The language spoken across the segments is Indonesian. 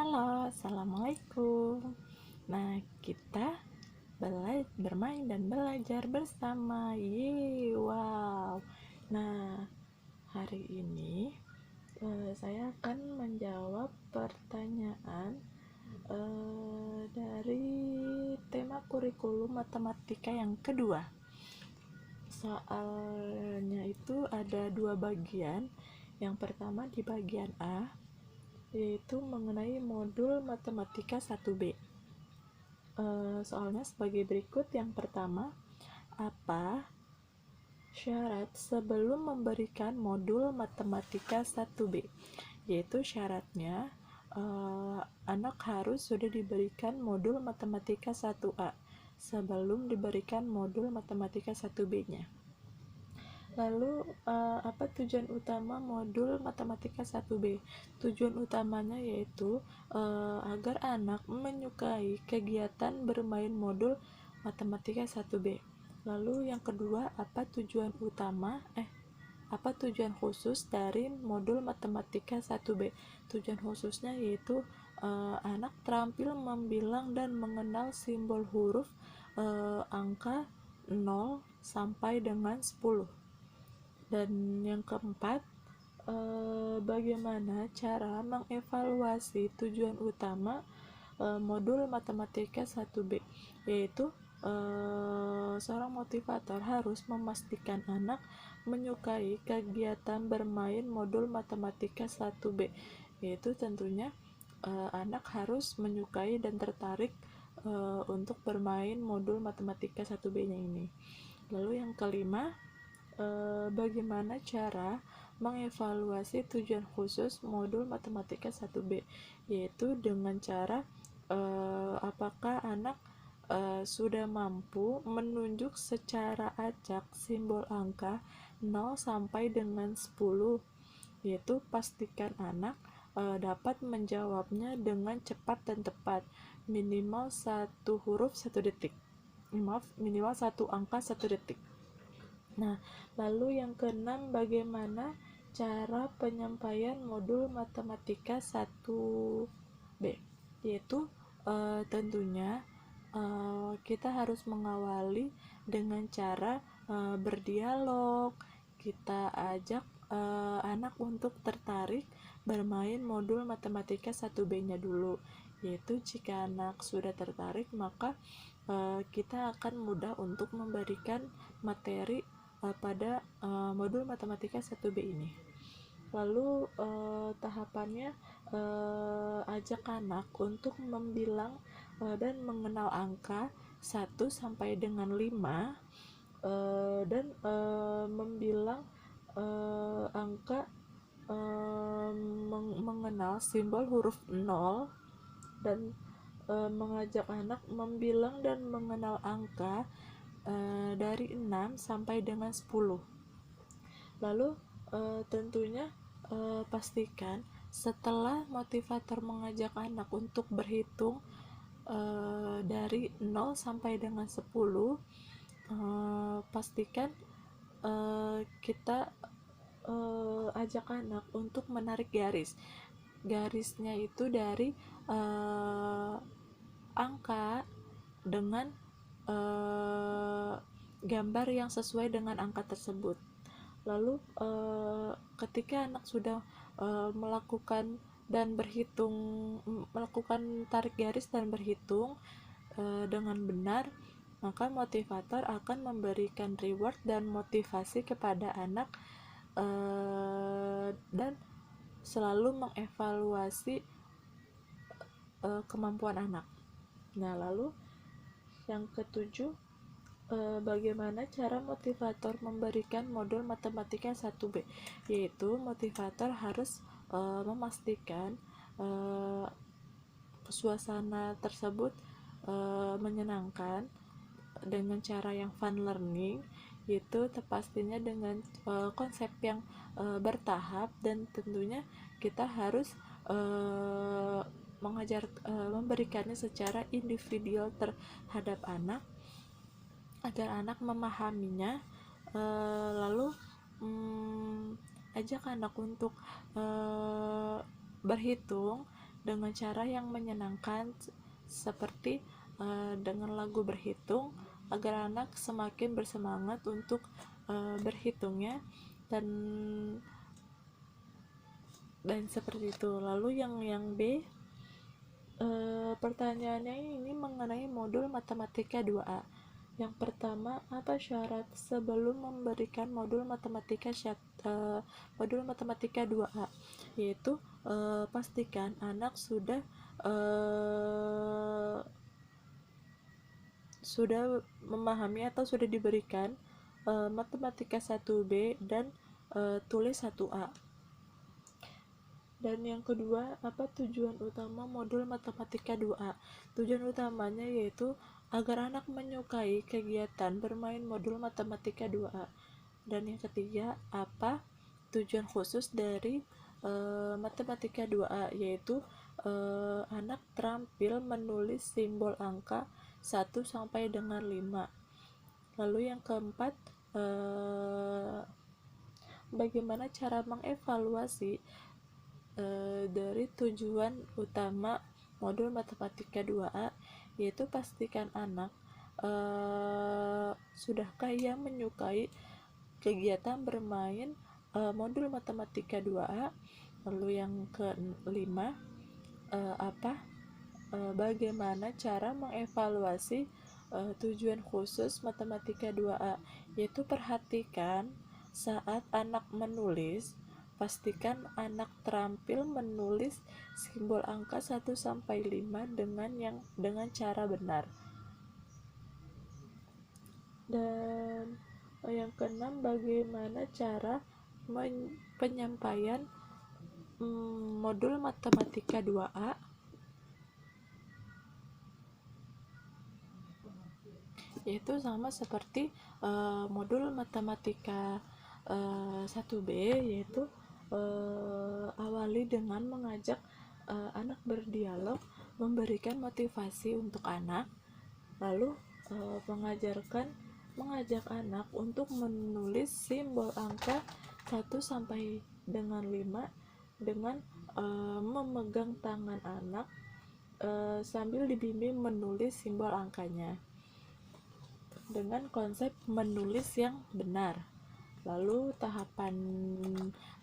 Halo, assalamualaikum. Nah, kita bermain dan belajar bersama. Yeay, wow. Nah, hari ini saya akan menjawab pertanyaan dari tema kurikulum matematika yang kedua. Soalnya itu ada dua bagian. Yang pertama di bagian A, yaitu mengenai modul matematika 1B. Soalnya sebagai berikut. Yang pertama, apa syarat sebelum memberikan modul matematika 1B? Yaitu syaratnya anak harus sudah diberikan modul matematika 1A sebelum diberikan modul matematika 1B-nya. Lalu apa tujuan utama modul matematika 1B? Tujuan utamanya yaitu agar anak menyukai kegiatan bermain modul matematika 1B. Lalu yang kedua, apa tujuan khusus dari modul matematika 1B? Tujuan khususnya yaitu anak terampil membilang dan mengenal simbol huruf angka 0 sampai dengan 10. Dan yang keempat, bagaimana cara mengevaluasi tujuan utama modul matematika 1B, yaitu seorang motivator harus memastikan anak menyukai kegiatan bermain modul matematika 1B, yaitu tentunya anak harus menyukai dan tertarik untuk bermain modul matematika 1B-nya ini. Lalu yang kelima, bagaimana cara mengevaluasi tujuan khusus modul matematika 1B, yaitu dengan cara apakah anak sudah mampu menunjuk secara acak simbol angka 0 sampai dengan 10, yaitu pastikan anak dapat menjawabnya dengan cepat dan tepat, minimal satu angka 1 detik. Nah, lalu yang keenam, bagaimana cara penyampaian modul matematika 1B? Yaitu tentunya kita harus mengawali dengan cara berdialog. Kita ajak anak untuk tertarik bermain modul matematika 1B-nya dulu. Yaitu jika anak sudah tertarik, maka kita akan mudah untuk memberikan materi pada modul matematika 1B ini. Lalu tahapannya ajak anak untuk membilang dan mengenal angka 1 sampai dengan 5 dan membilang angka mengenal simbol huruf 0 dan mengajak anak membilang dan mengenal angka dari 6 sampai dengan 10. Lalu tentunya pastikan setelah motivator mengajak anak untuk berhitung dari 0 sampai dengan 10, pastikan kita ajak anak untuk menarik garisnya itu dari angka dengan gambar yang sesuai dengan angka tersebut. Lalu ketika anak sudah melakukan tarik garis dan berhitung dengan benar, maka motivator akan memberikan reward dan motivasi kepada anak dan selalu mengevaluasi kemampuan anak. Nah, lalu yang ketujuh, bagaimana cara motivator memberikan modul matematika 1B, yaitu motivator harus memastikan suasana tersebut menyenangkan dengan cara yang fun learning, yaitu pastinya dengan konsep yang bertahap, dan tentunya kita harus memberikannya secara individual terhadap anak agar anak memahaminya. Lalu ajak anak untuk berhitung dengan cara yang menyenangkan seperti dengan lagu berhitung agar anak semakin bersemangat untuk berhitungnya dan seperti itu. Lalu yang B, pertanyaannya ini mengenai modul matematika 2A. Yang pertama, apa syarat sebelum memberikan modul matematika 2A? Yaitu pastikan anak sudah memahami atau sudah diberikan matematika 1B dan tulis 1A. Dan yang kedua, apa tujuan utama modul matematika 2A? Tujuan utamanya yaitu agar anak menyukai kegiatan bermain modul matematika 2A. Dan yang ketiga, apa tujuan khusus dari matematika 2A? Yaitu anak terampil menulis simbol angka 1 sampai dengan 5. Lalu yang keempat, bagaimana cara mengevaluasi dari tujuan utama modul matematika 2A, yaitu pastikan anak sudahkah ia menyukai kegiatan bermain modul matematika 2A. Lalu yang kelima, bagaimana cara mengevaluasi tujuan khusus matematika 2A, yaitu perhatikan saat anak menulis, pastikan anak terampil menulis simbol angka 1 sampai 5 dengan cara benar. Dan yang keenam, bagaimana cara penyampaian modul matematika 2A, yaitu sama seperti modul matematika 1B, yaitu awali dengan mengajak anak berdialog, memberikan motivasi untuk anak, lalu mengajak anak untuk menulis simbol angka 1 sampai dengan 5 dengan memegang tangan anak sambil dibimbing menulis simbol angkanya dengan konsep menulis yang benar. Lalu tahapan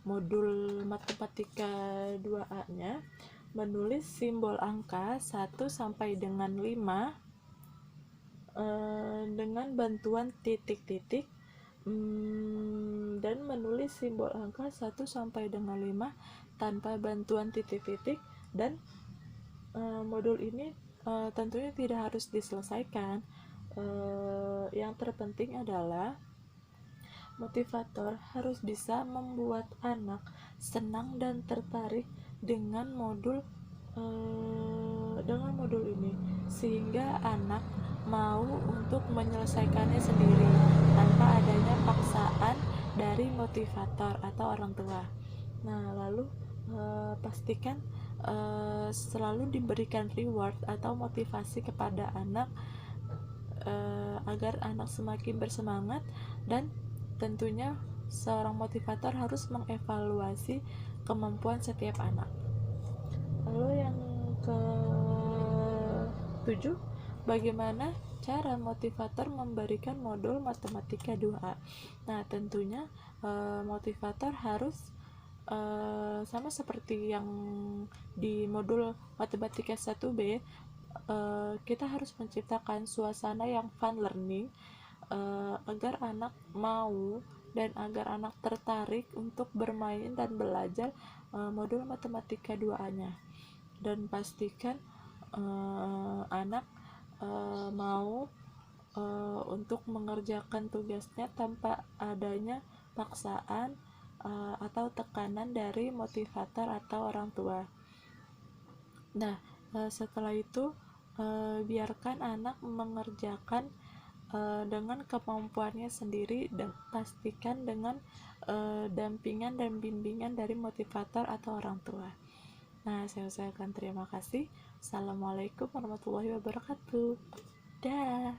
modul matematika 2A-nya menulis simbol angka 1 sampai dengan 5 dengan bantuan titik-titik, dan menulis simbol angka 1 sampai dengan 5 tanpa bantuan titik-titik. Dan modul ini tentunya tidak harus diselesaikan. Yang terpenting adalah motivator harus bisa membuat anak senang dan tertarik dengan modul ini, sehingga anak mau untuk menyelesaikannya sendiri tanpa adanya paksaan dari motivator atau orang tua. Nah, lalu pastikan selalu diberikan reward atau motivasi kepada anak agar anak semakin bersemangat, dan tentunya seorang motivator harus mengevaluasi kemampuan setiap anak. Lalu yang ke-7, bagaimana cara motivator memberikan modul matematika 2A. Nah, tentunya motivator harus sama seperti yang di modul matematika 1B, kita harus menciptakan suasana yang fun learning agar anak mau dan agar anak tertarik untuk bermain dan belajar modul matematika 2A-nya. Dan pastikan anak mau untuk mengerjakan tugasnya tanpa adanya paksaan atau tekanan dari motivator atau orang tua. Nah, setelah itu biarkan anak mengerjakan dengan kemampuannya sendiri, dan pastikan dengan dampingan dan bimbingan dari motivator atau orang tua. Nah, saya ucapkan terima kasih. Assalamualaikum warahmatullahi wabarakatuh. Dah.